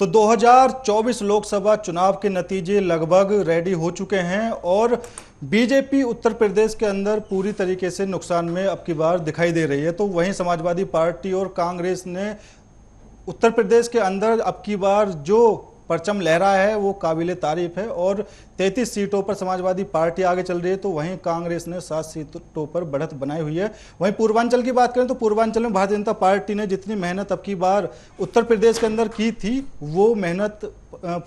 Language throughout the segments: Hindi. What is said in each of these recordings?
तो 2024 लोकसभा चुनाव के नतीजे लगभग रेडी हो चुके हैं और बीजेपी उत्तर प्रदेश के अंदर पूरी तरीके से नुकसान में अब की बार दिखाई दे रही है। तो वहीं समाजवादी पार्टी और कांग्रेस ने उत्तर प्रदेश के अंदर अब की बार जो परचम लहरा है वो काबिले तारीफ है और 33 सीटों पर समाजवादी पार्टी आगे चल रही है। तो वहीं कांग्रेस ने 7 सीटों पर बढ़त बनाई हुई है। वहीं पूर्वांचल की बात करें तो पूर्वांचल में भारतीय जनता पार्टी ने जितनी मेहनत अब की बार उत्तर प्रदेश के अंदर की थी वो मेहनत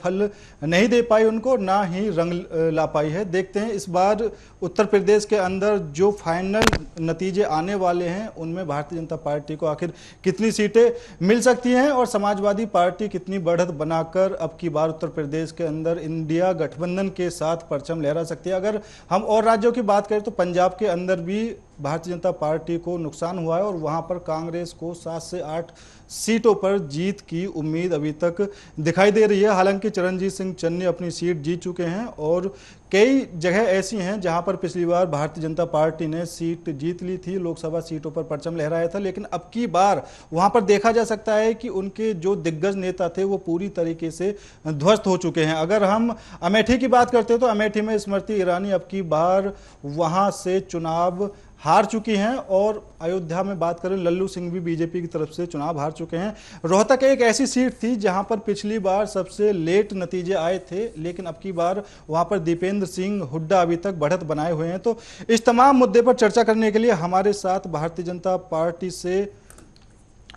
फल नहीं दे पाई उनको, ना ही रंग ला पाई है। देखते हैं इस बार उत्तर प्रदेश के अंदर जो फाइनल नतीजे आने वाले हैं उनमें भारतीय जनता पार्टी को आखिर कितनी सीटें मिल सकती हैं और समाजवादी पार्टी कितनी बढ़त बनाकर अब की बार उत्तर प्रदेश के अंदर इंडिया गठबंधन के साथ परचम लहरा सकती है। अगर हम और राज्यों की बात करें तो पंजाब के अंदर भी भारतीय जनता पार्टी को नुकसान हुआ है और वहां पर कांग्रेस को 7 से 8 सीटों पर जीत की उम्मीद अभी तक दिखाई दे रही है। हालांकि चरणजीत सिंह चन्नी अपनी सीट जीत चुके हैं और कई जगह ऐसी हैं जहां पर पिछली बार भारतीय जनता पार्टी ने सीट जीत ली थी, लोकसभा सीटों पर परचम लहराया था, लेकिन अब की बार वहां पर देखा जा सकता है कि उनके जो दिग्गज नेता थे वो पूरी तरीके से ध्वस्त हो चुके हैं। अगर हम अमेठी की बात करते हैं तो अमेठी में स्मृति ईरानी अब की बार वहां से चुनाव हार चुकी हैं और अयोध्या में बात करें लल्लू सिंह भी बीजेपी की तरफ से चुनाव हार चुके हैं। रोहतक एक ऐसी सीट थी जहां पर पिछली बार सबसे लेट नतीजे आए थे, लेकिन अब की बार वहां पर दीपेंद्र सिंह हुड्डा अभी तक बढ़त बनाए हुए हैं। तो इस तमाम मुद्दे पर चर्चा करने के लिए हमारे साथ भारतीय जनता पार्टी से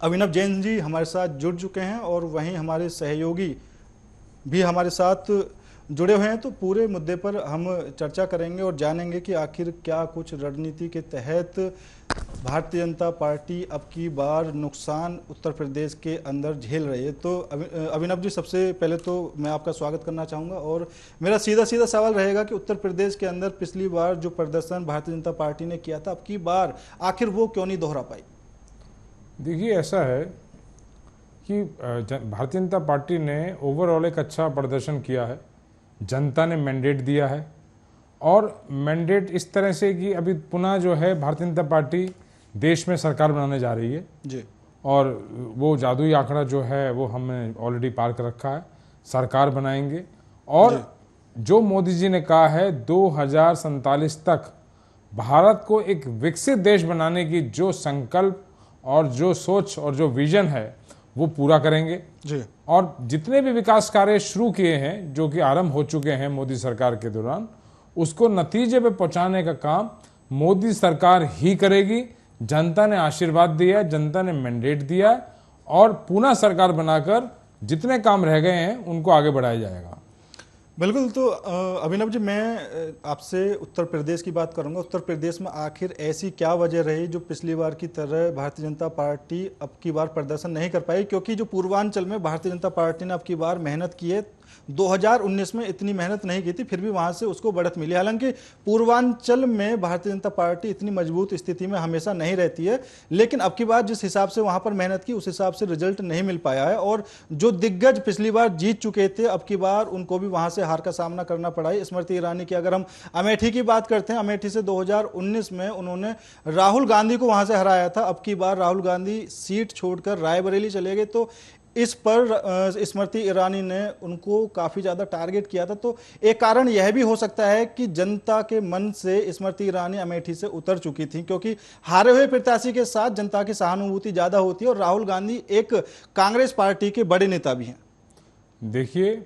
अभिनव जैन जी हमारे साथ जुड़ चुके हैं और वहीं हमारे सहयोगी भी हमारे साथ जुड़े हुए हैं। तो पूरे मुद्दे पर हम चर्चा करेंगे और जानेंगे कि आखिर क्या कुछ रणनीति के तहत भारतीय जनता पार्टी अब की बार नुकसान उत्तर प्रदेश के अंदर झेल रही है। तो अभिनव जी, सबसे पहले तो मैं आपका स्वागत करना चाहूँगा और मेरा सीधा सीधा सवाल रहेगा कि उत्तर प्रदेश के अंदर पिछली बार जो प्रदर्शन भारतीय जनता पार्टी ने किया था अब की बार आखिर वो क्यों नहीं दोहरा पाई? देखिए, ऐसा है कि भारतीय जनता पार्टी ने ओवरऑल एक अच्छा प्रदर्शन किया है। जनता ने मैंडेट दिया है और मैंडेट इस तरह से कि अभी पुनः जो है भारतीय जनता पार्टी देश में सरकार बनाने जा रही है जी। और वो जादुई आंकड़ा जो है वो हमने ऑलरेडी पार कर रखा है। सरकार बनाएंगे और जो मोदी जी ने कहा है 2047 तक भारत को एक विकसित देश बनाने की जो संकल्प और जो सोच और जो विजन है वो पूरा करेंगे जी। और जितने भी विकास कार्य शुरू किए हैं जो कि आरंभ हो चुके हैं मोदी सरकार के दौरान, उसको नतीजे पे पहुंचाने का काम मोदी सरकार ही करेगी। जनता ने आशीर्वाद दिया, जनता ने मैंडेट दिया और पुनः सरकार बनाकर जितने काम रह गए हैं उनको आगे बढ़ाया जाएगा। बिल्कुल। तो अभिनव जी, मैं आपसे उत्तर प्रदेश की बात करूंगा। उत्तर प्रदेश में आखिर ऐसी क्या वजह रही जो पिछली बार की तरह भारतीय जनता पार्टी अब की बार प्रदर्शन नहीं कर पाई? क्योंकि जो पूर्वांचल में भारतीय जनता पार्टी ने अब की बार मेहनत की है, 2019 में इतनी मेहनत नहीं की थी, फिर भी वहां से उसको बढ़त मिली। हालांकि पूर्वांचल में भारतीय जनता पार्टी इतनी मजबूत स्थिति में हमेशा नहीं रहती है, लेकिन अब की बार जिस हिसाब से वहां पर मेहनत की उस हिसाब से रिजल्ट नहीं मिल पाया है और जो दिग्गज पिछली बार जीत चुके थे अब की बार उनको भी वहां से हार का सामना करना पड़ा है। स्मृति ईरानी की अगर हम अमेठी की बात करते हैं, अमेठी से 2019 में उन्होंने राहुल गांधी को वहां से हराया था। अब की बार राहुल गांधी सीट छोड़कर रायबरेली चले गए, तो इस पर स्मृति ईरानी ने उनको काफी ज्यादा टारगेट किया था। तो एक कारण यह भी हो सकता है कि जनता के मन से स्मृति ईरानी अमेठी से उतर चुकी थी, क्योंकि हारे हुए प्रत्याशी के साथ जनता की सहानुभूति ज्यादा होती है और राहुल गांधी एक कांग्रेस पार्टी के बड़े नेता भी हैं। देखिए,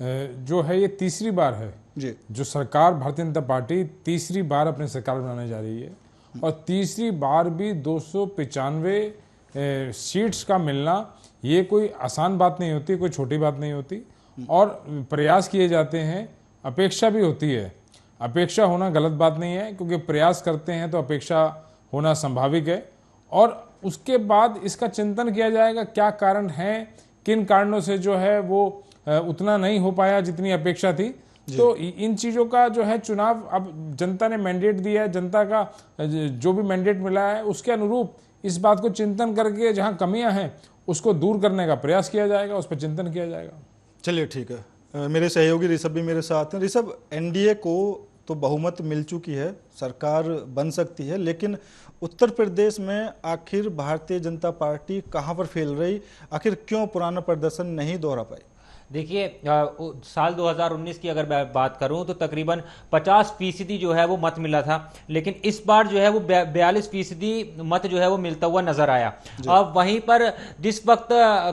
जो है ये तीसरी बार है जी जो सरकार भारतीय जनता पार्टी तीसरी बार अपनी सरकार बनाने जा रही है और तीसरी बार भी 295 सीट्स का मिलना ये कोई आसान बात नहीं होती, कोई छोटी बात नहीं होती और प्रयास किए जाते हैं, अपेक्षा भी होती है। अपेक्षा होना गलत बात नहीं है क्योंकि प्रयास करते हैं तो अपेक्षा होना संभाविक है और उसके बाद इसका चिंतन किया जाएगा क्या कारण है, किन कारणों से जो है वो उतना नहीं हो पाया जितनी अपेक्षा थी। तो इन चीज़ों का जो है चुनाव, अब जनता ने मैंडेट दिया है, जनता का जो भी मैंडेट मिला है उसके अनुरूप इस बात को चिंतन करके जहां कमियां हैं उसको दूर करने का प्रयास किया जाएगा, उस पर चिंतन किया जाएगा। चलिए ठीक है। मेरे सहयोगी ऋषभ भी मेरे साथ हैं। ऋषभ, एनडीए को तो बहुमत मिल चुकी है, सरकार बन सकती है, लेकिन उत्तर प्रदेश में आखिर भारतीय जनता पार्टी कहां पर फेल रही, आखिर क्यों पुराना प्रदर्शन नहीं दोहरा पाई? देखिए, साल 2019 की अगर मैं बात करूं तो तकरीबन 50% जो है वो मत मिला था, लेकिन इस बार जो है वो 42% मत जो है वो मिलता हुआ नजर आया। अब वहीं पर जिस वक्त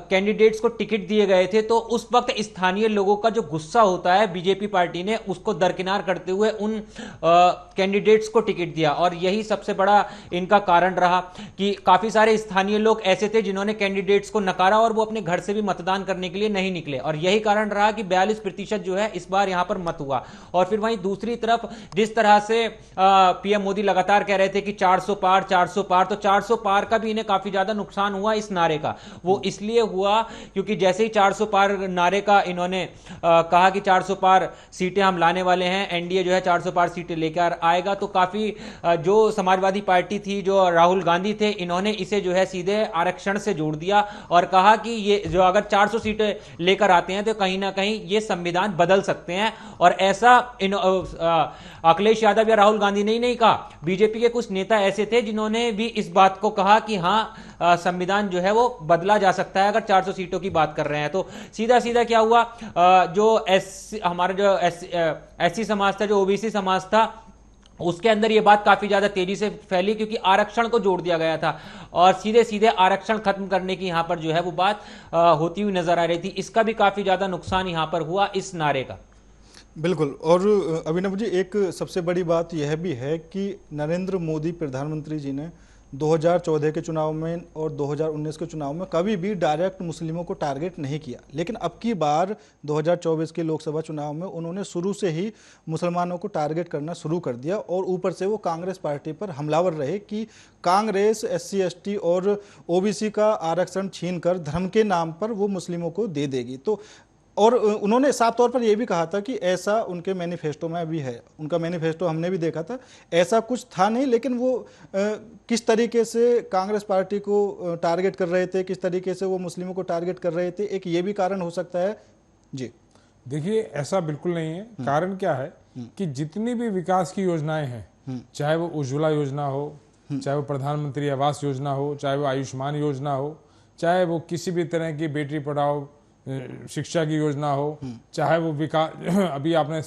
कैंडिडेट्स को टिकट दिए गए थे तो उस वक्त स्थानीय लोगों का जो गुस्सा होता है, बीजेपी पार्टी ने उसको दरकिनार करते हुए उन कैंडिडेट्स को टिकट दिया, और यही सबसे बड़ा इनका कारण रहा कि काफी सारे स्थानीय लोग ऐसे थे जिन्होंने कैंडिडेट्स को नकारा और वो अपने घर से भी मतदान करने के लिए नहीं निकले, और यही कारण रहा कि 42% जो है इस बार यहां पर मत हुआ। और फिर वहीं दूसरी तरफ जिस तरह से पीएम मोदी लगातार कह रहे थे कि 400 पार 400 पार, तो 400 पार का भी इन्हें काफी ज्यादा नुकसान हुआ इस नारे का। वो इसलिए हुआ क्योंकि जैसे ही 400 पार नारे का इन्होंने कहा कि 400 पार सीटें हम लाने वाले हैं, एनडीए जो है 400 पार सीटें लेकर आएगा, तो काफी जो समाजवादी पार्टी थी, जो राहुल गांधी थे, इन्होंने इसे जो है सीधे आरक्षण से जोड़ दिया और कहा कि ये जो अगर 400 सीटें लेकर आते हैं तो कहीं ना कहीं ये संविधान बदल सकते हैं। और ऐसा अखिलेश यादव या राहुल गांधी ने नहीं कहा, बीजेपी के कुछ नेता ऐसे थे जिन्होंने भी इस बात को कहा कि हां, संविधान जो है वो बदला जा सकता है अगर 400 सीटों की बात कर रहे हैं। तो सीधा सीधा क्या हुआ, जो हमारा जो एससी समाज था, जो ओबीसी समाज था, उसके अंदर यह बात काफी ज्यादा तेजी से फैली क्योंकि आरक्षण को जोड़ दिया गया था और सीधे सीधे आरक्षण खत्म करने की यहां पर जो है वो बात होती हुई नजर आ रही थी। इसका भी काफी ज्यादा नुकसान यहां पर हुआ इस नारे का। बिल्कुल। और अभिनव जी, एक सबसे बड़ी बात यह भी है कि नरेंद्र मोदी प्रधानमंत्री जी ने 2014 के चुनाव में और 2019 के चुनाव में कभी भी डायरेक्ट मुस्लिमों को टारगेट नहीं किया, लेकिन अब की बार 2024 के लोकसभा चुनाव में उन्होंने शुरू से ही मुसलमानों को टारगेट करना शुरू कर दिया और ऊपर से वो कांग्रेस पार्टी पर हमलावर रहे कि कांग्रेस एससी एसटी और ओबीसी का आरक्षण छीनकर धर्म के नाम पर वो मुस्लिमों को दे देगी। तो और उन्होंने साफ तौर पर यह भी कहा था कि ऐसा उनके मैनिफेस्टो में भी है, उनका मैनिफेस्टो हमने भी देखा था, ऐसा कुछ था नहीं, लेकिन वो किस तरीके से कांग्रेस पार्टी को टारगेट कर रहे थे, किस तरीके से वो मुस्लिमों को टारगेट कर रहे थे, एक ये भी कारण हो सकता है जी? देखिए, ऐसा बिल्कुल नहीं है। कारण क्या है कि जितनी भी विकास की योजनाएं हैं, चाहे वो उज्ज्वला योजना हो, चाहे वो प्रधानमंत्री आवास योजना हो, चाहे वो आयुष्मान योजना हो, चाहे वो किसी भी तरह की बेटी पढ़ाओ शिक्षा की योजना हो, चाहे वो विकास अभी आपने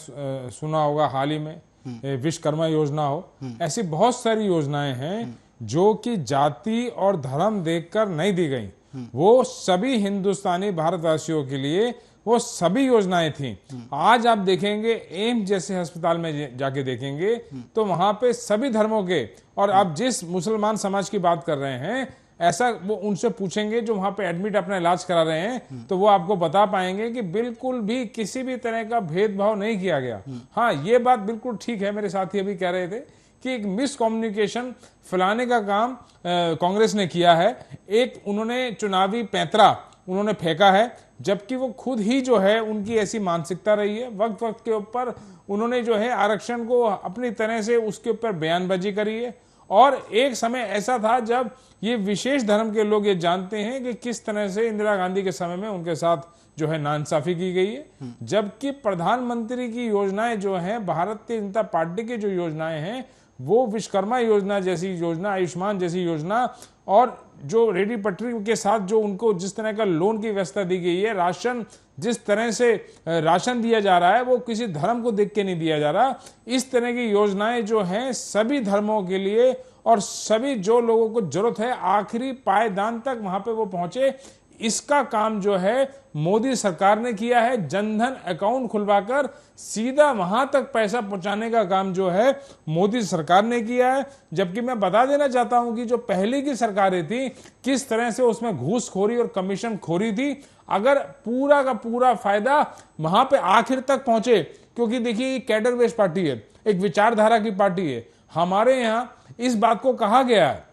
सुना होगा हाल ही में विश्वकर्मा योजना हो, ऐसी बहुत सारी योजनाएं हैं जो कि जाति और धर्म देखकर नहीं दी गई। वो सभी हिंदुस्तानी भारतवासियों के लिए वो सभी योजनाएं थी। आज आप देखेंगे एम्स जैसे अस्पताल में जाके देखेंगे तो वहां पे सभी धर्मों के, और आप जिस मुसलमान समाज की बात कर रहे हैं, ऐसा वो उनसे पूछेंगे जो वहां पे एडमिट अपना इलाज करा रहे हैं, तो वो आपको बता पाएंगे कि बिल्कुल भी किसी भी तरह का भेदभाव नहीं किया गया। हाँ, ये बात बिल्कुल ठीक है, मेरे साथी अभी कह रहे थे कि एक मिसकम्युनिकेशन फैलाने का काम कांग्रेस ने किया है। एक उन्होंने चुनावी पैंतरा उन्होंने फेंका है, जबकि वो खुद ही जो है उनकी ऐसी मानसिकता रही है। वक्त वक्त के ऊपर उन्होंने जो है आरक्षण को अपनी तरह से उसके ऊपर बयानबाजी करी है, और एक समय ऐसा था जब ये विशेष धर्म के लोग ये जानते हैं कि किस तरह से इंदिरा गांधी के समय में उनके साथ जो है नाइंसाफी की गई है। जबकि प्रधानमंत्री की योजनाएं जो हैं, भारतीय जनता पार्टी की जो योजनाएं हैं, वो विश्वकर्मा योजना जैसी योजना, आयुष्मान जैसी योजना, और जो रेडी पटरी के साथ जो उनको जिस तरह का लोन की व्यवस्था दी गई है, राशन जिस तरह से राशन दिया जा रहा है वो किसी धर्म को देख के नहीं दिया जा रहा। इस तरह की योजनाएं जो हैं सभी धर्मों के लिए, और सभी जो लोगों को जरूरत है आखिरी पायदान तक वहां पे वो पहुंचे, इसका काम जो है मोदी सरकार ने किया है। जनधन अकाउंट खुलवाकर सीधा वहां तक पैसा पहुंचाने का काम जो है मोदी सरकार ने किया है। जबकि मैं बता देना चाहता हूं कि जो पहले की सरकारें थी, किस तरह से उसमें घूसखोरी और कमीशन खोरी थी। अगर पूरा का पूरा फायदा वहां पे आखिर तक पहुंचे, क्योंकि देखिए ये कैडर बेस्ड पार्टी है, एक विचारधारा की पार्टी है। हमारे यहाँ इस बात को कहा गया है,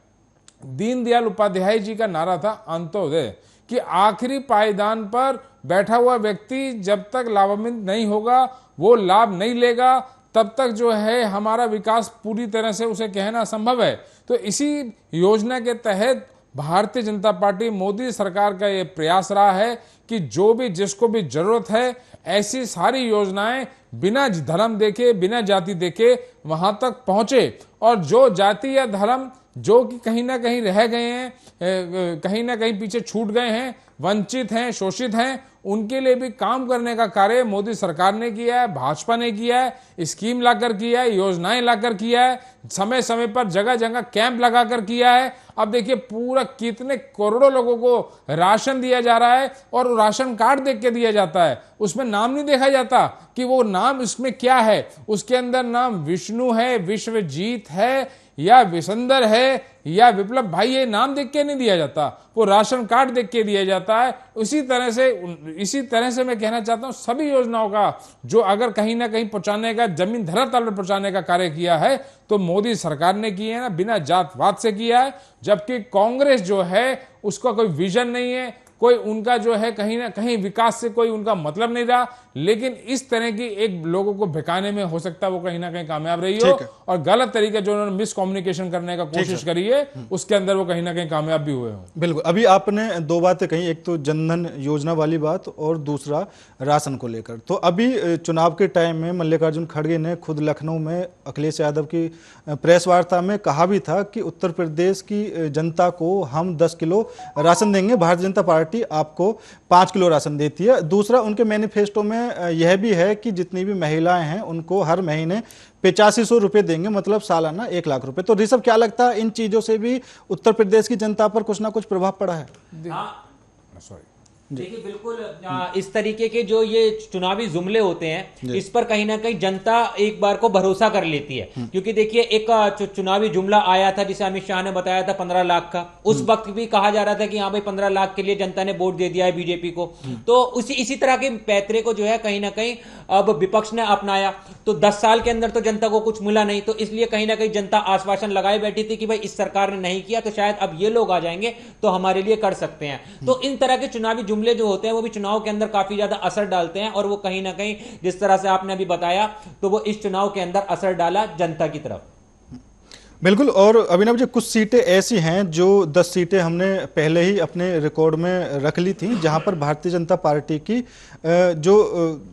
दीनदयाल उपाध्याय जी का नारा था अंत्योदय, कि आखिरी पायदान पर बैठा हुआ व्यक्ति जब तक लाभान्वित नहीं होगा, वो लाभ नहीं लेगा, तब तक जो है हमारा विकास पूरी तरह से उसे कहना संभव है। तो इसी योजना के तहत भारतीय जनता पार्टी मोदी सरकार का ये प्रयास रहा है कि जो भी जिसको भी जरूरत है ऐसी सारी योजनाएं बिना धर्म देखे बिना जाति देखे वहां तक पहुंचे, और जो जाति या धर्म जो कि कहीं ना कहीं रह गए हैं, कहीं ना कहीं पीछे छूट गए हैं, वंचित हैं, शोषित हैं, उनके लिए भी काम करने का कार्य मोदी सरकार ने किया है, भाजपा ने किया है, स्कीम लाकर किया है, योजनाएं लाकर किया है, समय समय पर जगह जगह कैंप लगाकर किया है। अब देखिए पूरा कितने करोड़ों लोगों को राशन दिया जा रहा है, और राशन कार्ड देख के दिया जाता है, उसमें नाम नहीं देखा जाता कि वो नाम इसमें क्या है, उसके अंदर नाम विष्णु है, विश्वजीत है, या विसंदर है, या विप्लव भाई, ये नाम देख के नहीं दिया जाता, वो राशन कार्ड देख के दिया जाता है। इसी तरह से मैं कहना चाहता हूं सभी योजनाओं का जो अगर कहीं ना कहीं पहुंचाने का, जमीन धरातल पर पहुंचाने का कार्य किया है तो मोदी सरकार ने किया है ना, बिना जातवाद से किया है। जबकि कांग्रेस जो है उसका कोई विजन नहीं है, कोई उनका जो है कहीं ना कहीं विकास से कोई उनका मतलब नहीं रहा, लेकिन इस तरह की एक लोगों को भड़काने में हो सकता है वो कहीं ना कहीं कामयाब रही हो, और गलत तरीके जो उन्होंने मिस कम्युनिकेशन करने का कोशिश करी है उसके अंदर वो कहीं ना कहीं कामयाब भी हुए हो। बिल्कुल, अभी आपने दो बातें कही, एक तो जनधन योजना वाली बात और दूसरा राशन को लेकर। तो अभी चुनाव के टाइम में मल्लिकार्जुन खड़गे ने खुद लखनऊ में अखिलेश यादव की प्रेस वार्ता में कहा भी था कि उत्तर प्रदेश की जनता को हम 10 किलो राशन देंगे, भारतीय जनता पार्टी आपको 5 किलो राशन देती है। दूसरा, उनके मैनिफेस्टो में यह भी है कि जितनी भी महिलाएं हैं उनको हर महीने 8500 रुपए देंगे, मतलब सालाना 1 लाख रुपए। तो ऋषभ, क्या लगता है इन चीजों से भी उत्तर प्रदेश की जनता पर कुछ ना कुछ प्रभाव पड़ा है? सॉरी, देखिए बिल्कुल इस तरीके के जो ये चुनावी जुमले होते हैं इस पर कहीं ना कहीं जनता एक बार को भरोसा कर लेती है, क्योंकि देखिए एक चुनावी जुमला आया था जिसे अमित शाह ने बताया था 15 लाख का, उस वक्त भी कहा जा रहा था कि हाँ भाई 15 लाख के लिए जनता ने वोट दे दिया है बीजेपी को। तो इसी तरह के पैतरे को जो है कहीं ना कहीं अब विपक्ष ने अपनाया, तो 10 साल के अंदर तो जनता को कुछ मिला नहीं, तो इसलिए कहीं ना कहीं जनता आश्वासन लगाए बैठी थी कि भाई इस सरकार ने नहीं किया तो शायद अब ये लोग आ जाएंगे तो हमारे लिए कर सकते हैं। तो इन तरह के चुनावी जुमले जो होते हैं वो भी चुनाव के अंदर काफी ज्यादा असर डालते हैं, और वो कहीं ना कहीं जिस तरह से आपने अभी बताया तो वो इस चुनाव के अंदर असर डाला जनता की तरफ। बिल्कुल। और अभिनव जी, कुछ सीटें ऐसी हैं जो 10 सीटें हमने पहले ही अपने रिकॉर्ड में रख ली थी, जहां पर भारतीय जनता पार्टी की जो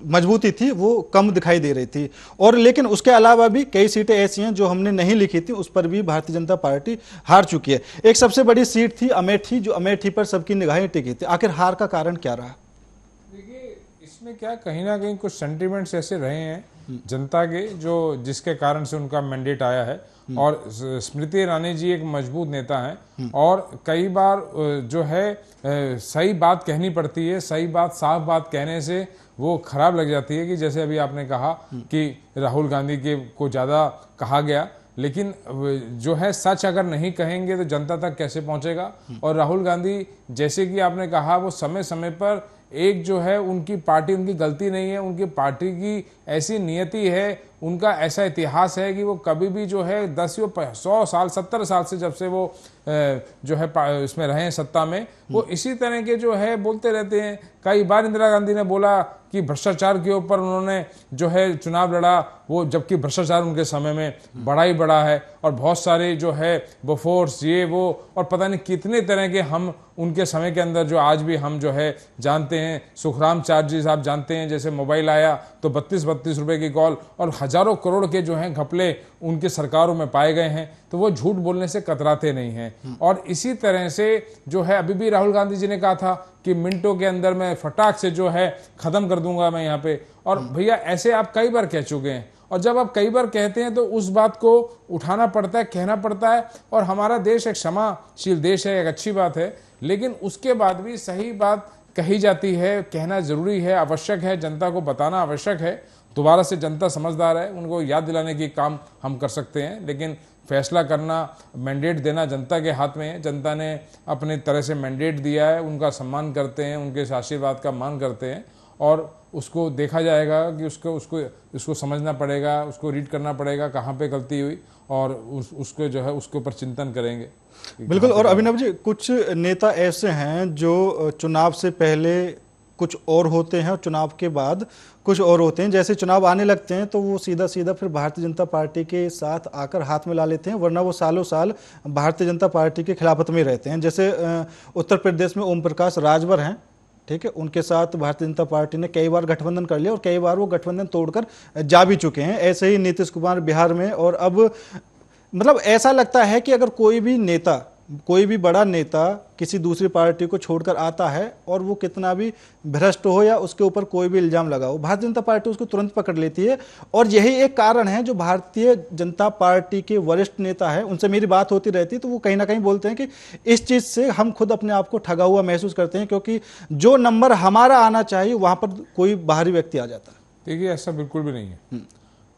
मजबूती थी वो कम दिखाई दे रही थी, और लेकिन उसके अलावा भी कई सीटें ऐसी हैं जो हमने नहीं लिखी थी, उस पर भी भारतीय जनता पार्टी हार चुकी है। एक सबसे बड़ी सीट थी अमेठी, जो अमेठी पर सबकी निगाहें टिकी थी। आखिर हार का कारण क्या रहा? देखिए इसमें क्या, कहीं ना कहीं कुछ सेंटिमेंट्स ऐसे रहे हैं जनता के जो जिसके कारण से उनका मैंडेट आया है, और स्मृति ईरानी जी एक मजबूत नेता हैं, और कई बार जो है सही बात कहनी पड़ती है, सही बात साफ बात कहने से वो खराब लग जाती है। कि जैसे अभी आपने कहा कि राहुल गांधी के को ज़्यादा कहा गया, लेकिन जो है सच अगर नहीं कहेंगे तो जनता तक कैसे पहुंचेगा। और राहुल गांधी जैसे कि आपने कहा वो समय समय पर एक जो है उनकी पार्टी, उनकी गलती नहीं है, उनकी पार्टी की ऐसी नियति है, उनका ऐसा इतिहास है कि वो कभी भी जो है 100 साल 70 साल से जब से वो जो है इसमें रहे हैं सत्ता में, वो इसी तरह के जो है बोलते रहते हैं। कई बार इंदिरा गांधी ने बोला कि भ्रष्टाचार के ऊपर उन्होंने जो है चुनाव लड़ा, वो जबकि भ्रष्टाचार उनके समय में बड़ा ही बड़ा है, और बहुत सारे जो है वो फोर्स ये वो और पता नहीं कितने तरह के हम उनके समय के अंदर जो आज भी हम जो है जानते हैं। सुखराम चार्जेस आप जानते हैं, जैसे मोबाइल आया तो 32 रुपए की कॉल, और हजारों करोड़ के जो हैं घपले उनके सरकारों में पाए गए हैं, तो वो झूठ बोलने से कतराते नहीं हैं। और इसी तरह से जो है अभी भी राहुल गांधी जी ने कहा था कि मिनटों के अंदर मैं फटाक से जो है खत्म कर दूंगा मैं यहाँ पे, और भैया ऐसे आप कई बार कह चुके हैं, और जब आप कई बार कहते हैं तो उस बात को उठाना पड़ता है, कहना पड़ता है। और हमारा देश एक क्षमाशील देश है, एक अच्छी बात है, लेकिन उसके बाद भी सही बात कही जाती है, कहना जरूरी है, आवश्यक है, जनता को बताना आवश्यक है। दोबारा से जनता समझदार है, उनको याद दिलाने की काम हम कर सकते हैं, लेकिन फैसला करना, मैंडेट देना जनता के हाथ में है। जनता ने अपने तरह से मैंडेट दिया है, उनका सम्मान करते हैं, उनके आशीर्वाद का मान करते हैं, और उसको देखा जाएगा कि उसको समझना पड़ेगा, उसको रीड करना पड़ेगा कहाँ पे गलती हुई, और उसको जो है उसके ऊपर चिंतन करेंगे। बिल्कुल। और अभिनव जी, कुछ नेता ऐसे हैं जो चुनाव से पहले कुछ और होते हैं और चुनाव के बाद कुछ और होते हैं। जैसे चुनाव आने लगते हैं तो वो सीधा सीधा फिर भारतीय जनता पार्टी के साथ आकर हाथ मिला लेते हैं, वरना वो सालों साल भारतीय जनता पार्टी के खिलाफत में रहते हैं। जैसे उत्तर प्रदेश में ओम प्रकाश राजभर हैं, ठीक है, उनके साथ भारतीय जनता पार्टी ने कई बार गठबंधन कर लिया और कई बार वो गठबंधन तोड़कर जा भी चुके हैं। ऐसे ही नीतीश कुमार बिहार में, और अब मतलब ऐसा लगता है कि अगर कोई भी नेता, कोई भी बड़ा नेता किसी दूसरी पार्टी को छोड़कर आता है और वो कितना भी भ्रष्ट हो या उसके ऊपर कोई भी इल्जाम लगा हो, भारतीय जनता पार्टी उसको तुरंत पकड़ लेती है। और यही एक कारण है जो भारतीय जनता पार्टी के वरिष्ठ नेता है, उनसे मेरी बात होती रहती है तो वो कहीं ना कहीं बोलते हैं कि इस चीज से हम खुद अपने आप को ठगा हुआ महसूस करते हैं, क्योंकि जो नंबर हमारा आना चाहिए वहां पर कोई बाहरी व्यक्ति आ जाता है। देखिए, ऐसा बिल्कुल भी नहीं है।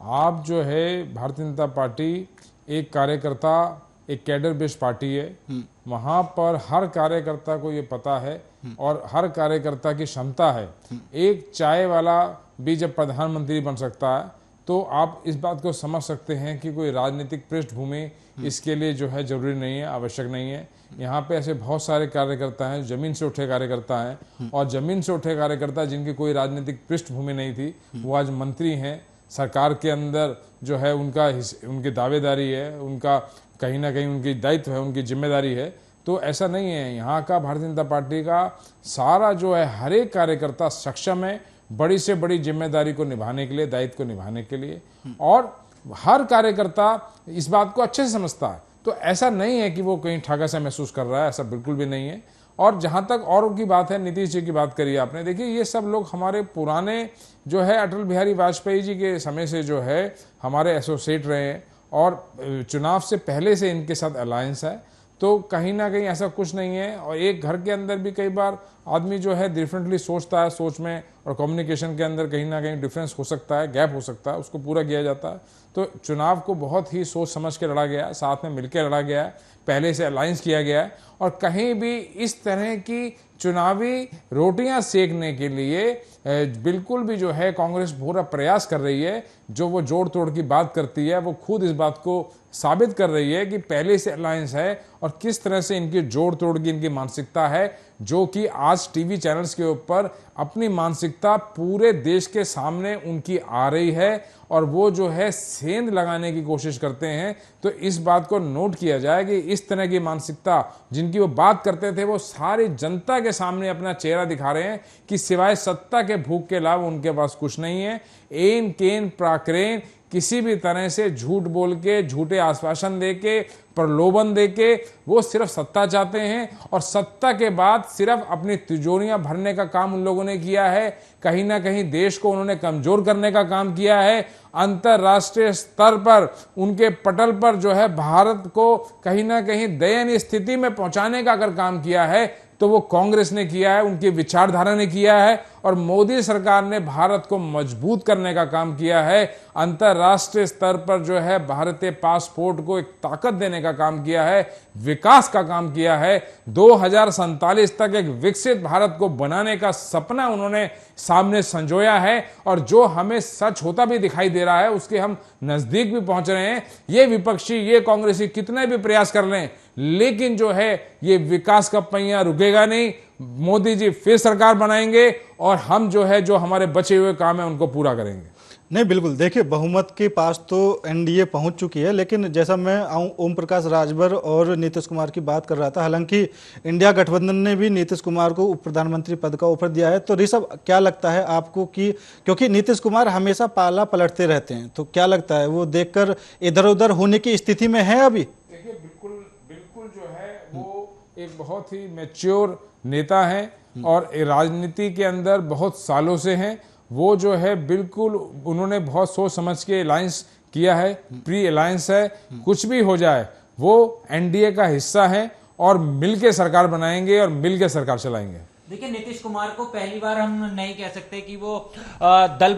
आप जो है, भारतीय जनता पार्टी एक कार्यकर्ता, एक कैडर बेस्ड पार्टी है। वहां पर हर कार्यकर्ता को ये पता है और हर कार्यकर्ता की क्षमता है। एक चाय वाला भी जब प्रधानमंत्री बन सकता है तो आप इस बात को समझ सकते हैं कि कोई राजनीतिक पृष्ठभूमि इसके लिए जो है जरूरी नहीं है, आवश्यक नहीं है। यहाँ पे ऐसे बहुत सारे कार्यकर्ता हैं, जमीन से उठे कार्यकर्ता हैं, और जमीन से उठे कार्यकर्ता जिनकी कोई राजनीतिक पृष्ठभूमि नहीं थी वो आज मंत्री हैं। सरकार के अंदर जो है उनकी दावेदारी है, उनका कहीं ना कहीं उनकी दायित्व है, उनकी जिम्मेदारी है। तो ऐसा नहीं है, यहाँ का भारतीय जनता पार्टी का सारा जो है हर एक कार्यकर्ता सक्षम है बड़ी से बड़ी जिम्मेदारी को निभाने के लिए, दायित्व को निभाने के लिए, और हर कार्यकर्ता इस बात को अच्छे से समझता है। तो ऐसा नहीं है कि वो कहीं ठगा सा महसूस कर रहा है, ऐसा बिल्कुल भी नहीं है। और जहाँ तक औरों की बात है, नीतीश जी की बात करी आपने, देखिए ये सब लोग हमारे पुराने जो है अटल बिहारी वाजपेयी जी के समय से जो है हमारे एसोसिएट रहे हैं, और चुनाव से पहले से इनके साथ अलायंस है। तो कहीं ना कहीं ऐसा कुछ नहीं है। और एक घर के अंदर भी कई बार आदमी जो है डिफरेंटली सोचता है, सोच में और कम्युनिकेशन के अंदर कहीं ना कहीं डिफरेंस हो सकता है, गैप हो सकता है, उसको पूरा किया जाता है। तो चुनाव को बहुत ही सोच समझ के लड़ा गया है, साथ में मिलकर लड़ा गया है, पहले से अलायंस किया गया है। और कहीं भी इस तरह की चुनावी रोटियां सेकने के लिए बिल्कुल भी जो है कांग्रेस पूरा प्रयास कर रही है। जो वो जोड़ तोड़ की बात करती है वो खुद इस बात को साबित कर रही है कि पहले से अलायंस है और किस तरह से इनकी जोड़ तोड़ की इनकी मानसिकता है, जो कि आज टीवी चैनल्स के ऊपर अपनी मानसिकता पूरे देश के सामने उनकी आ रही है, और वो जो है सेंध लगाने की कोशिश करते हैं। तो इस बात को नोट किया जाए कि इस तरह की मानसिकता जिनकी वो बात करते थे वो सारी जनता के सामने अपना चेहरा दिखा रहे हैं कि सिवाय सत्ता के भूख के अलावा उनके पास कुछ नहीं है। एन केन प्राक्रेन किसी भी तरह से झूठ बोल के, झूठे आश्वासन दे के, प्रलोभन दे के वो सिर्फ सत्ता चाहते हैं, और सत्ता के बाद सिर्फ अपनी तिजोरियां भरने का काम उन लोगों ने किया है। कहीं ना कहीं देश को उन्होंने कमजोर करने का काम किया है। अंतरराष्ट्रीय स्तर पर उनके पटल पर जो है भारत को कहीं ना कहीं दयनीय स्थिति में पहुंचाने का अगर काम किया है तो वो कांग्रेस ने किया है, उनकी विचारधारा ने किया है। और मोदी सरकार ने भारत को मजबूत करने का काम किया है। अंतरराष्ट्रीय स्तर पर जो है भारतीय पासपोर्ट को एक ताकत देने का काम किया है, विकास का काम किया है। 2047 तक एक विकसित भारत को बनाने का सपना उन्होंने सामने संजोया है, और जो हमें सच होता भी दिखाई दे रहा है उसके हम नजदीक भी पहुंच रहे हैं। ये विपक्षी, ये कांग्रेसी कितने भी प्रयास कर लें, लेकिन जो है ये विकास का पहिया रुकेगा नहीं। मोदी जी फिर सरकार बनाएंगे और हम जो है जो हमारे बचे हुए काम है उनको पूरा करेंगे। नहीं, बिल्कुल, देखिए बहुमत के पास तो एनडीए पहुंच चुकी है, लेकिन जैसा मैं ओम प्रकाश राजभर और नीतीश कुमार की बात कर रहा था, हालांकि इंडिया गठबंधन ने भी नीतीश कुमार को उप प्रधानमंत्री पद का ऑफर दिया है। तो ऋषभ, क्या लगता है आपको कि क्योंकि नीतीश कुमार हमेशा पाला पलटते रहते हैं, तो क्या लगता है वो देखकर इधर उधर होने की स्थिति में है अभी? देखिए, बिल्कुल जो है वो एक बहुत ही मैच्योर नेता हैं और राजनीति के अंदर बहुत सालों से हैं। वो जो है बिल्कुल उन्होंने बहुत सोच समझ के अलायंस किया है, प्री अलायंस है। कुछ भी हो जाए वो एनडीए का हिस्सा है और मिलके सरकार बनाएंगे और मिलके सरकार चलाएंगे। देखिए, नीतीश कुमार को पहली बार हम नहीं कह सकते कि वो दल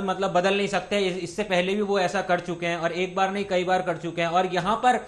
मतलब बदल नहीं सकते। इससे पहले भी वो ऐसा कर चुके हैं, और एक बार नहीं कई बार कर चुके हैं। और यहाँ पर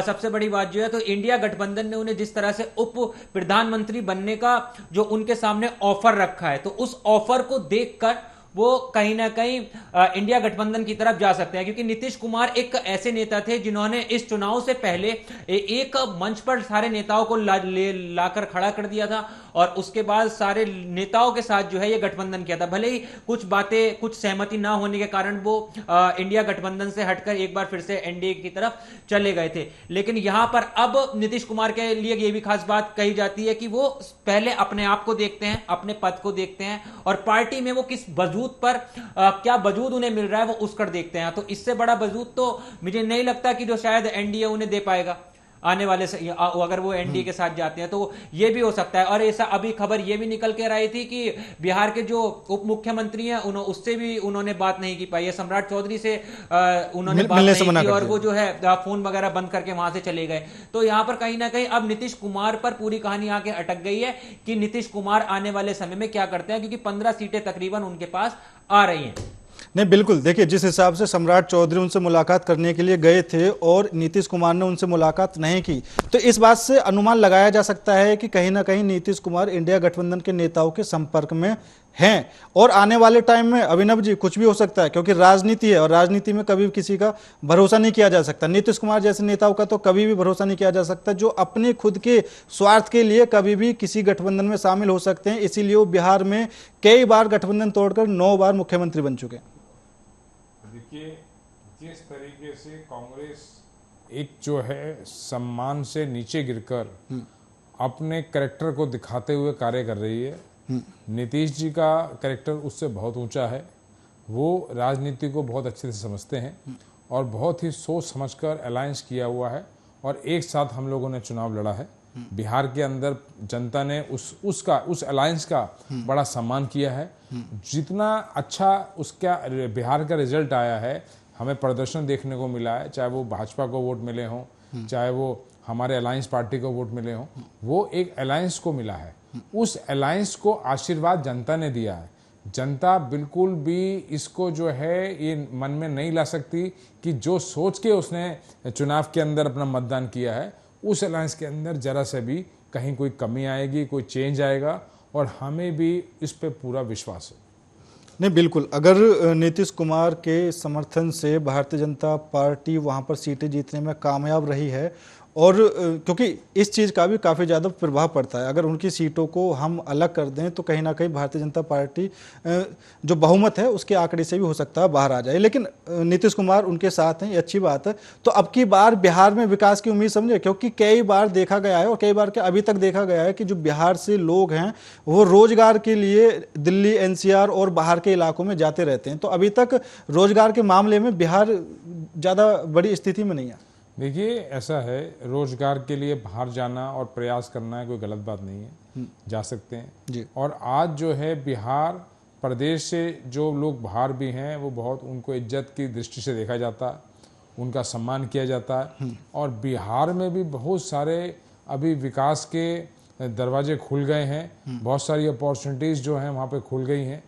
सबसे बड़ी बात जो है, तो इंडिया गठबंधन ने उन्हें जिस तरह से उप प्रधानमंत्री बनने का जो उनके सामने ऑफर रखा है, तो उस ऑफर को देखकर वो कहीं ना कहीं इंडिया गठबंधन की तरफ जा सकते हैं, क्योंकि नीतीश कुमार एक ऐसे नेता थे जिन्होंने इस चुनाव से पहले एक मंच पर सारे नेताओं को लाकर खड़ा कर दिया था और उसके बाद सारे नेताओं के साथ जो है ये गठबंधन किया था। भले ही कुछ बातें, कुछ सहमति ना होने के कारण वो इंडिया गठबंधन से हटकर एक बार फिर से एनडीए की तरफ चले गए थे, लेकिन यहां पर अब नीतीश कुमार के लिए ये भी खास बात कही जाती है कि वो पहले अपने आप को देखते हैं, अपने पद को देखते हैं और पार्टी में वो किस वजूद पर क्या वजूद उन्हें मिल रहा है वो उसकर देखते हैं। तो इससे बड़ा वजूद तो मुझे नहीं लगता कि जो शायद एनडीए उन्हें दे पाएगा आने वाले से, अगर वो एनडीए के साथ जाते हैं तो ये भी हो सकता है। और ऐसा अभी खबर ये भी निकल के आई थी कि बिहार के जो उप मुख्यमंत्री हैं उससे भी उन्होंने बात नहीं की पाई है, सम्राट चौधरी से उन्होंने बात नहीं की और वो जो है फोन वगैरह बंद करके वहां से चले गए। तो यहां पर कहीं ना कहीं अब नीतीश कुमार पर पूरी कहानी आके अटक गई है कि नीतीश कुमार आने वाले समय में क्या करते हैं, क्योंकि 15 सीटें तकरीबन उनके पास आ रही हैं। नहीं, बिल्कुल। देखिए, जिस हिसाब से सम्राट चौधरी उनसे मुलाकात करने के लिए गए थे और नीतीश कुमार ने उनसे मुलाकात नहीं की, तो इस बात से अनुमान लगाया जा सकता है कि कहीं ना कहीं नीतीश कुमार इंडिया गठबंधन के नेताओं के संपर्क में हैं और आने वाले टाइम में अभिनव जी कुछ भी हो सकता है, क्योंकि राजनीति है और राजनीति में कभी भी किसी का भरोसा नहीं किया जा सकता। नीतीश कुमार जैसे नेताओं का तो कभी भी भरोसा नहीं किया जा सकता, जो अपने खुद के स्वार्थ के लिए कभी भी किसी गठबंधन में शामिल हो सकते हैं। इसीलिए वो बिहार में कई बार गठबंधन तोड़कर 9 बार मुख्यमंत्री बन चुके हैं। देखिए, जिस तरीके से कांग्रेस एक जो है सम्मान से नीचे गिरकर अपने कैरेक्टर को दिखाते हुए कार्य कर रही है, नीतीश जी का कैरेक्टर उससे बहुत ऊंचा है। वो राजनीति को बहुत अच्छे से समझते हैं और बहुत ही सोच समझकर अलायंस किया हुआ है और एक साथ हम लोगों ने चुनाव लड़ा है। बिहार के अंदर जनता ने उस अलायंस का बड़ा सम्मान किया है। जितना अच्छा उसका बिहार का रिजल्ट आया है, हमें प्रदर्शन देखने को मिला है, चाहे वो भाजपा को वोट मिले हों, चाहे वो हमारे अलायंस पार्टी को वोट मिले हों, वो एक अलायंस को मिला है। उस अलायंस को आशीर्वाद जनता ने दिया है। जनता बिल्कुल भी इसको जो है ये मन में नहीं ला सकती कि जो सोच के उसने चुनाव के अंदर अपना मतदान किया है, उस अलायंस के अंदर जरा से भी कहीं कोई कमी आएगी, कोई चेंज आएगा, और हमें भी इस पे पूरा विश्वास है। नहीं, बिल्कुल। अगर नीतीश कुमार के समर्थन से भारतीय जनता पार्टी वहां पर सीटें जीतने में कामयाब रही है, और क्योंकि इस चीज़ का भी काफ़ी ज़्यादा प्रभाव पड़ता है, अगर उनकी सीटों को हम अलग कर दें तो कहीं ना कहीं भारतीय जनता पार्टी जो बहुमत है उसके आंकड़े से भी हो सकता है बाहर आ जाए। लेकिन नीतीश कुमार उनके साथ हैं, ये अच्छी बात है। तो अब की बार बिहार में विकास की उम्मीद समझे, क्योंकि कई बार देखा गया है और कई बार अभी तक देखा गया है कि जो बिहार से लोग हैं वो रोजगार के लिए दिल्ली, एनसीआर और बाहर के इलाकों में जाते रहते हैं। तो अभी तक रोजगार के मामले में बिहार ज़्यादा बड़ी स्थिति में नहीं है। देखिए, ऐसा है, रोजगार के लिए बाहर जाना और प्रयास करना है कोई गलत बात नहीं है, जा सकते हैं जी। और आज जो है बिहार प्रदेश से जो लोग बाहर भी हैं वो बहुत उनको इज्जत की दृष्टि से देखा जाता है, उनका सम्मान किया जाता है। और बिहार में भी बहुत सारे अभी विकास के दरवाजे खुल गए हैं, बहुत सारी अपॉर्चुनिटीज़ जो हैं वहाँ पे खुल गई हैं।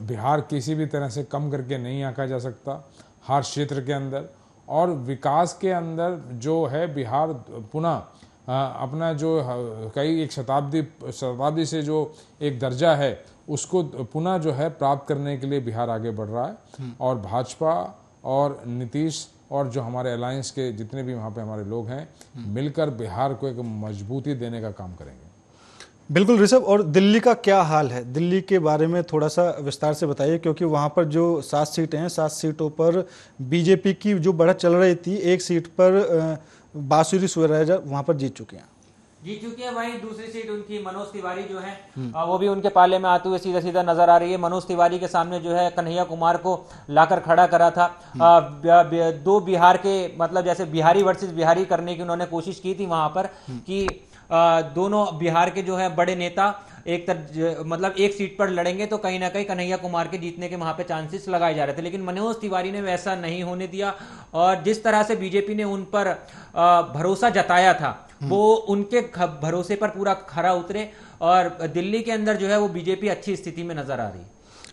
बिहार किसी भी तरह से कम करके नहीं आंका जा सकता हर क्षेत्र के अंदर, और विकास के अंदर जो है बिहार पुनः अपना जो कई एक शताब्दी से जो एक दर्जा है उसको पुनः जो है प्राप्त करने के लिए बिहार आगे बढ़ रहा है। और भाजपा और नीतीश और जो हमारे अलायंस के जितने भी वहाँ पे हमारे लोग हैं मिलकर बिहार को एक मजबूती देने का काम करेंगे। बिल्कुल ऋषभ, और दिल्ली का क्या हाल है? दिल्ली के बारे में थोड़ा सा विस्तार से बताइए, क्योंकि वहाँ पर जो 7 सीटें हैं, 7 सीटों पर बीजेपी की जो बढ़त चल रही थी, एक सीट पर बांसुरी सुरेजा वहाँ पर जीत चुके हैं। वहीं दूसरी सीट उनकी मनोज तिवारी जो है वो भी उनके पाले में आते हुए सीधा सीधा नजर आ रही है। मनोज तिवारी के सामने जो है कन्हैया कुमार को लाकर खड़ा करा था। दो बिहार के, मतलब जैसे बिहारी वर्सेस बिहारी करने की उन्होंने कोशिश की थी वहां पर कि दोनों बिहार के जो है बड़े नेता मतलब एक सीट पर लड़ेंगे तो कहीं ना कहीं कन्हैया कुमार के जीतने के वहां पे चांसेस लगाए जा रहे थे, लेकिन मनोज तिवारी ने वैसा नहीं होने दिया। और जिस तरह से बीजेपी ने उन पर भरोसा जताया था वो उनके भरोसे पर पूरा खरा उतरे और दिल्ली के अंदर जो है वो बीजेपी अच्छी स्थिति में नजर आ रही है।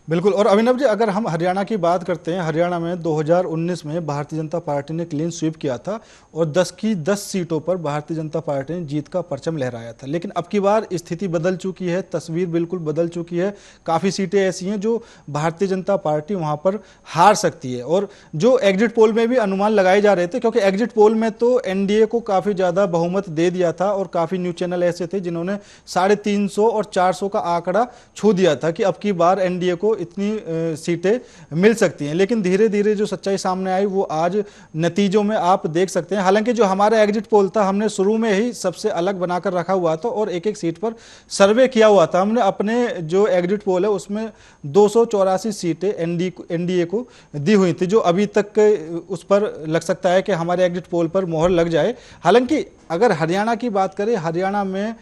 बिल्कुल। और अभिनव जी, अगर हम हरियाणा की बात करते हैं, हरियाणा में 2019 में भारतीय जनता पार्टी ने क्लीन स्वीप किया था और 10 की 10 सीटों पर भारतीय जनता पार्टी ने जीत का परचम लहराया था। लेकिन अब की बार स्थिति बदल चुकी है, तस्वीर बिल्कुल बदल चुकी है। काफ़ी सीटें ऐसी हैं जो भारतीय जनता पार्टी वहाँ पर हार सकती है। और जो एग्जिट पोल में भी अनुमान लगाए जा रहे थे, क्योंकि एग्जिट पोल में तो एनडीए को काफ़ी ज़्यादा बहुमत दे दिया था और काफ़ी न्यूज़ चैनल ऐसे थे जिन्होंने 350 और 400 का आंकड़ा छू दिया था कि अब की बार एनडीए को इतनी सीटें मिल सकती हैं। लेकिन धीरे धीरे जो सच्चाई सामने आई वो आज नतीजों में आप देख सकते हैं। हालांकि जो हमारा एग्जिट पोल था, हमने शुरू में ही सबसे अलग बनाकर रखा हुआ था और एक एक सीट पर सर्वे किया हुआ था। हमने अपने जो एग्जिट पोल है उसमें 284 सीटें एनडीए को दी हुई थी, जो अभी तक उस पर लग सकता है कि हमारे एग्जिट पोल पर मोहर लग जाए। हालांकि अगर हरियाणा की बात करें, हरियाणा में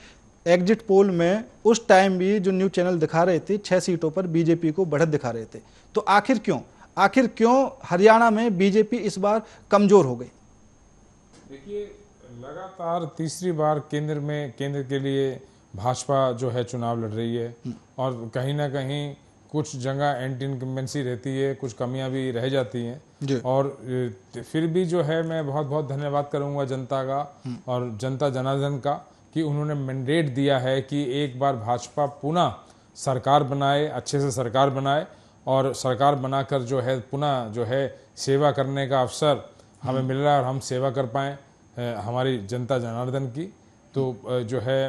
एग्जिट पोल में उस टाइम भी जो न्यूज चैनल दिखा रहे थे 6 सीटों पर बीजेपी को बढ़त दिखा रहे थे। तो आखिर क्यों हरियाणा में बीजेपी इस बार कमजोर हो गई? देखिए, लगातार तीसरी बार केंद्र के लिए भाजपा जो है चुनाव लड़ रही है और कहीं ना कहीं कुछ जगह एंटी इनकम्बेंसी रहती है, कुछ कमियां भी रह जाती हैं। और फिर भी जो है मैं बहुत बहुत धन्यवाद करूंगा जनता का और जनता जनार्दन का कि उन्होंने मैंडेट दिया है कि एक बार भाजपा पुनः सरकार बनाए, अच्छे से सरकार बनाए और सरकार बनाकर जो है पुनः जो है सेवा करने का अवसर हमें मिल रहा है और हम सेवा कर पाएँ हमारी जनता जनार्दन की। तो जो है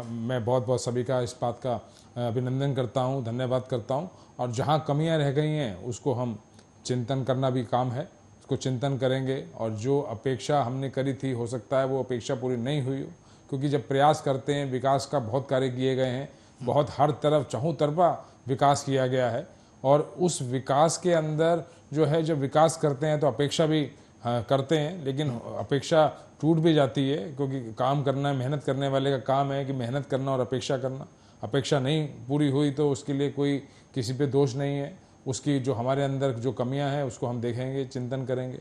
मैं बहुत बहुत सभी का इस बात का अभिनंदन करता हूँ, धन्यवाद करता हूँ। और जहाँ कमियाँ रह गई हैं उसको हम चिंतन करना भी काम है, उसको चिंतन करेंगे। और जो अपेक्षा हमने करी थी, हो सकता है वो अपेक्षा पूरी नहीं हुई हो, क्योंकि जब प्रयास करते हैं, विकास का बहुत कार्य किए गए हैं, बहुत हर तरफ चहुँ तरफा विकास किया गया है। और उस विकास के अंदर जो है जब विकास करते हैं तो अपेक्षा भी करते हैं, लेकिन अपेक्षा टूट भी जाती है, क्योंकि काम करना है, मेहनत करने वाले का काम है कि मेहनत करना और अपेक्षा करना। अपेक्षा नहीं पूरी हुई तो उसके लिए कोई किसी पे दोष नहीं है, उसकी जो हमारे अंदर जो कमियां हैं उसको हम देखेंगे, चिंतन करेंगे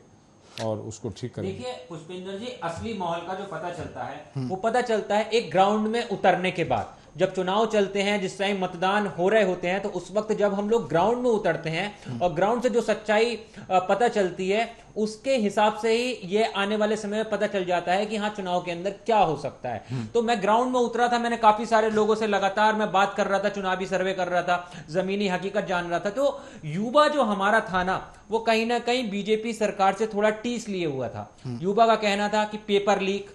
और उसको ठीक करेंगे। देखिए पुष्पेंद्र जी, असली माहौल का जो पता चलता है वो पता चलता है एक ग्राउंड में उतरने के बाद। जब चुनाव चलते हैं, जिस टाइम मतदान हो रहे होते हैं, तो उस वक्त जब हम लोग ग्राउंड में उतरते हैं और ग्राउंड से जो सच्चाई पता चलती है, उसके हिसाब से ही ये आने वाले समय में पता चल जाता है कि हाँ चुनाव के अंदर क्या हो सकता है। तो मैं ग्राउंड में उतरा था, मैंने काफी सारे लोगों से लगातार मैं बात कर रहा था, चुनावी सर्वे कर रहा था, जमीनी हकीकत जान रहा था। तो युवा जो हमारा था ना, वो कहीं ना कहीं बीजेपी सरकार से थोड़ा टीस लिए हुआ था। युवा का कहना था कि पेपर लीक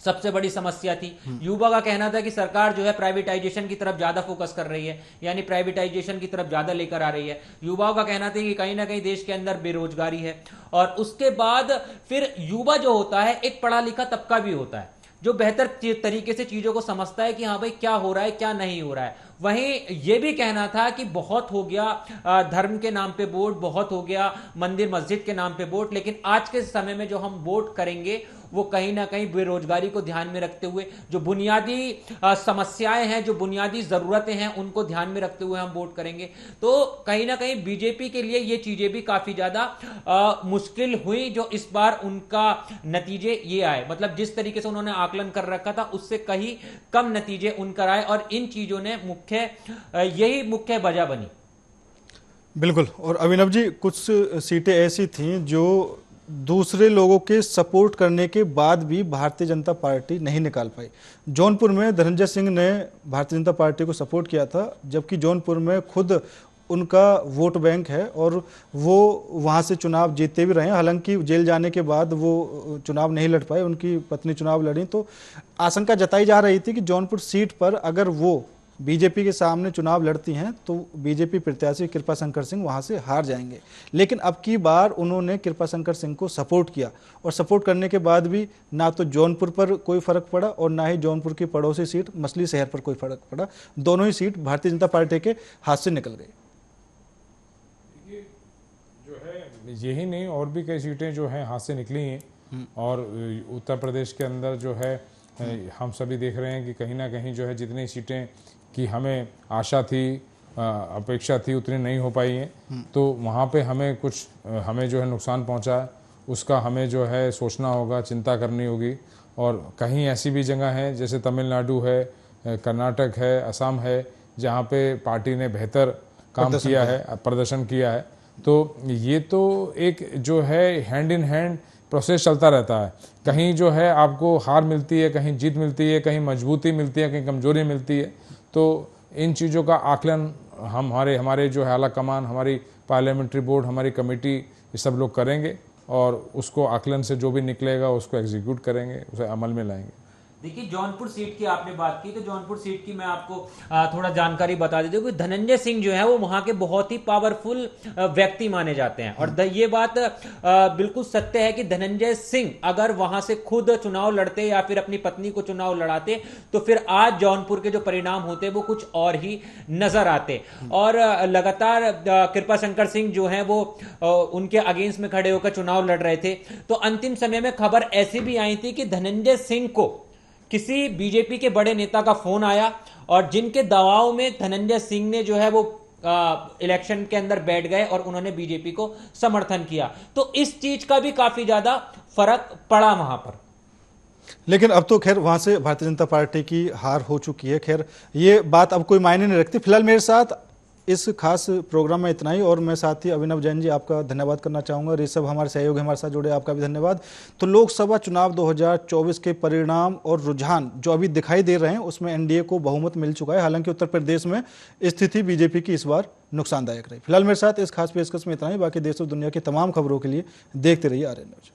सबसे बड़ी समस्या थी। युवा का कहना था कि सरकार जो है प्राइवेटाइजेशन की तरफ ज्यादा फोकस कर रही है, यानी प्राइवेटाइजेशन की तरफ ज्यादा लेकर आ रही है। युवाओं का कहना था कि कहीं ना कहीं देश के अंदर बेरोजगारी है। और उसके बाद फिर युवा जो होता है, एक पढ़ा लिखा तबका भी होता है जो बेहतर तरीके से चीजों को समझता है कि हाँ भाई क्या हो रहा है, क्या नहीं हो रहा है। वहीं यह भी कहना था कि बहुत हो गया धर्म के नाम पे वोट, बहुत हो गया मंदिर मस्जिद के नाम पे वोट, लेकिन आज के समय में जो हम वोट करेंगे वो कहीं ना कहीं बेरोजगारी को ध्यान में रखते हुए, जो बुनियादी समस्याएं हैं, जो बुनियादी जरूरतें हैं, उनको ध्यान में रखते हुए हम वोट करेंगे। तो कहीं ना कहीं बीजेपी के लिए ये चीजें भी काफी ज्यादा मुश्किल हुई, जो इस बार उनका नतीजे ये आए। मतलब जिस तरीके से उन्होंने आकलन कर रखा था उससे कहीं कम नतीजे उनकर आए और इन चीजों ने यही मुख्य वजह बनी। बिल्कुल। और अभिनव जी, कुछ सीटें ऐसी थीं जो दूसरे लोगों के सपोर्ट करने के बाद भी भारतीय जनता पार्टी नहीं निकाल पाई। जौनपुर में धनंजय सिंह ने भारतीय जनता पार्टी को सपोर्ट किया था, जबकि जौनपुर में खुद उनका वोट बैंक है और वो वहाँ से चुनाव जीतते भी रहे। हालांकि जेल जाने के बाद वो चुनाव नहीं लड़ पाए, उनकी पत्नी चुनाव लड़ी। तो आशंका जताई जा रही थी कि जौनपुर सीट पर अगर वो बीजेपी के सामने चुनाव लड़ती हैं तो बीजेपी प्रत्याशी कृपाशंकर सिंह वहां से हार जाएंगे। लेकिन अब की बार उन्होंने कृपाशंकर सिंह को सपोर्ट किया और सपोर्ट करने के बाद भी ना तो जौनपुर पर कोई फर्क पड़ा और ना ही जौनपुर की पड़ोसी सीट मछली शहर पर कोई फर्क पड़ा। दोनों ही सीट भारतीय जनता पार्टी के हाथ से निकल गई। जो है यही नहीं, और भी कई सीटें जो हैं हाथ से निकली हैं। और उत्तर प्रदेश के अंदर जो है हम सभी देख रहे हैं कि कहीं ना कहीं जो है जितनी सीटें कि हमें आशा थी, अपेक्षा थी, उतनी नहीं हो पाई हैं। तो वहाँ पे हमें जो है नुकसान पहुँचा है, उसका हमें जो है सोचना होगा, चिंता करनी होगी। और कहीं ऐसी भी जगह हैं जैसे तमिलनाडु है, कर्नाटक है, असम है, जहाँ पे पार्टी ने बेहतर काम किया है, प्रदर्शन किया है। तो ये तो एक जो है हैंड इन हैंड प्रोसेस चलता रहता है। कहीं जो है आपको हार मिलती है, कहीं जीत मिलती है, कहीं मजबूती मिलती है, कहीं कमजोरी मिलती है। तो इन चीज़ों का आकलन हमारे जो है आला कमान, हमारी पार्लियामेंट्री बोर्ड, हमारी कमेटी, ये सब लोग करेंगे और उसको आकलन से जो भी निकलेगा उसको एग्जीक्यूट करेंगे, उसे अमल में लाएंगे। देखिए, जौनपुर सीट की आपने बात की, तो जौनपुर सीट की मैं आपको थोड़ा जानकारी बता देती हूँ कि धनंजय सिंह जो है वो वहां के बहुत ही पावरफुल व्यक्ति माने जाते हैं। और ये बात बिल्कुल सत्य है कि धनंजय सिंह अगर वहां से खुद चुनाव लड़ते या फिर अपनी पत्नी को चुनाव लड़ाते तो फिर आज जौनपुर के जो परिणाम होते वो कुछ और ही नजर आते। और लगातार कृपा शंकर सिंह जो है वो उनके अगेंस्ट में खड़े होकर चुनाव लड़ रहे थे। तो अंतिम समय में खबर ऐसी भी आई थी कि धनंजय सिंह को किसी बीजेपी के बड़े नेता का फोन आया और जिनके दबाव में धनंजय सिंह ने जो है वो इलेक्शन के अंदर बैठ गए और उन्होंने बीजेपी को समर्थन किया। तो इस चीज का भी काफी ज्यादा फर्क पड़ा वहां पर। लेकिन अब तो खैर वहां से भारतीय जनता पार्टी की हार हो चुकी है। खैर ये बात अब कोई मायने नहीं रखती। फिलहाल मेरे साथ इस खास प्रोग्राम में इतना ही, और मैं साथ ही अभिनव जैन जी आपका धन्यवाद करना चाहूँगा। ऋषभ हमारे सहयोगी हमारे साथ जुड़े, आपका भी धन्यवाद। तो लोकसभा चुनाव 2024 के परिणाम और रुझान जो अभी दिखाई दे रहे हैं उसमें एनडीए को बहुमत मिल चुका है। हालांकि उत्तर प्रदेश में स्थिति बीजेपी की इस बार नुकसानदायक रही। फिलहाल मेरे साथ इस खास पेशकश में इतना ही। बाकी देश और दुनिया की तमाम खबरों के लिए देखते रहिए आर्यन न्यूज।